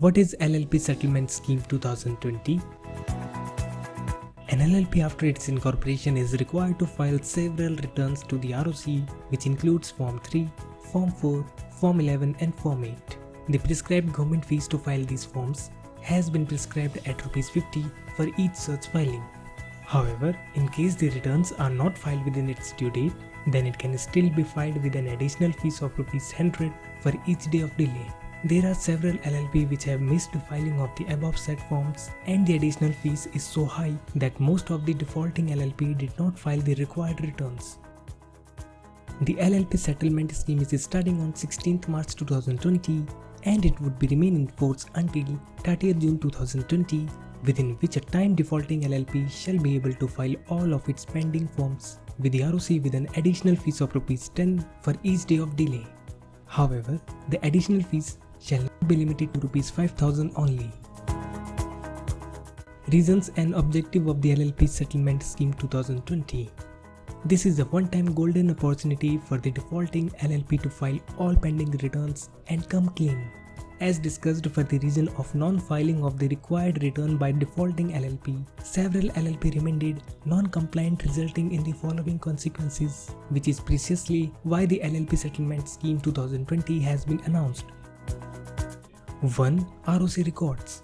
What is LLP Settlement Scheme 2020? An LLP after its incorporation is required to file several returns to the ROC, which includes Form 3, Form 4, Form 11 and Form 8. The prescribed government fees to file these forms has been prescribed at ₹50 for each such filing. However, in case the returns are not filed within its due date, then it can still be filed with an additional fees of ₹100 for each day of delay. There are several LLP which have missed the filing of the above said forms, and the additional fees is so high that most of the defaulting LLP did not file the required returns. The LLP settlement scheme is starting on 16th March 2020 and it would be remain in force until 30th June 2020, within which a time defaulting LLP shall be able to file all of its pending forms with the ROC with an additional fees of ₹10 for each day of delay. However, the additional fees shall not be limited to ₹5,000 only. Reasons and objective of the LLP Settlement Scheme 2020. This is a one-time golden opportunity for the defaulting LLP to file all pending returns and come clean. As discussed, for the reason of non-filing of the required return by defaulting LLP, several LLP remained non-compliant, resulting in the following consequences, which is precisely why the LLP Settlement Scheme 2020 has been announced. 1. ROC records.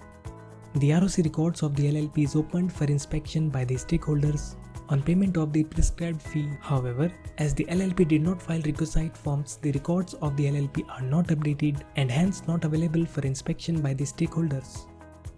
The ROC records of the LLP is opened for inspection by the stakeholders on payment of the prescribed fee. However, as the LLP did not file requisite forms, the records of the LLP are not updated and hence not available for inspection by the stakeholders.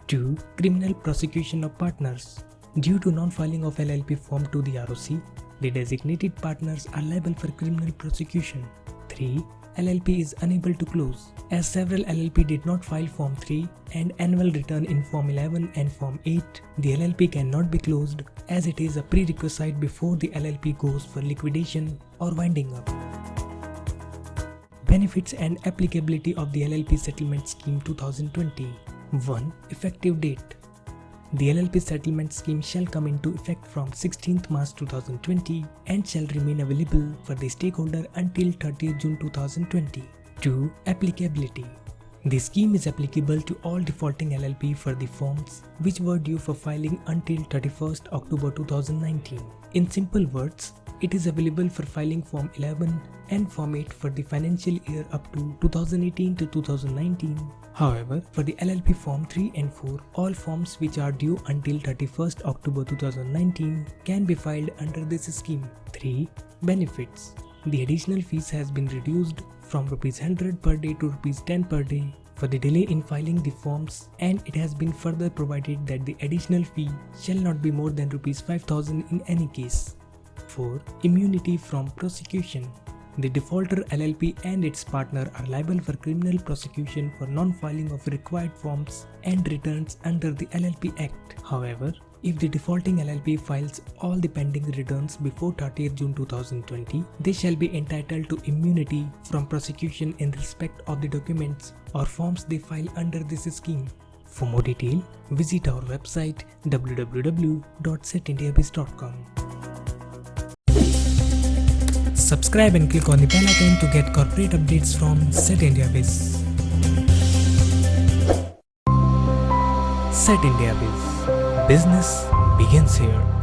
2. Criminal prosecution of partners. Due to non-filing of LLP form to the ROC, the designated partners are liable for criminal prosecution. 3. LLP is unable to close. As several LLP did not file Form 3 and annual return in Form 11 and Form 8, the LLP cannot be closed as it is a prerequisite before the LLP goes for liquidation or winding up. Benefits and applicability of the LLP Settlement Scheme 2020. 1. Effective date. The LLP Settlement Scheme shall come into effect from 16th March 2020 and shall remain available for the stakeholder until 30th June 2020. 2. Applicability. The scheme is applicable to all defaulting LLP for the forms which were due for filing until 31st October 2019. In simple words, it is available for filing Form 11 and Form 8 for the financial year up to 2018 to 2019. However, for the LLP Form 3 and 4, all forms which are due until 31st October 2019 can be filed under this scheme. 3. Benefits. The additional fees has been reduced from ₹100 per day to ₹10 per day for the delay in filing the forms, and it has been further provided that the additional fee shall not be more than ₹5,000 in any case. 4. Immunity from prosecution. The defaulter LLP and its partner are liable for criminal prosecution for non-filing of required forms and returns under the LLP Act. However, if the defaulting LLP files all the pending returns before 30th June 2020, they shall be entitled to immunity from prosecution in respect of the documents or forms they file under this scheme. For more detail, visit our website www.setindiabiz.com. Subscribe and click on the bell icon to get corporate updates from Set India Biz. Set India Biz. Business begins here.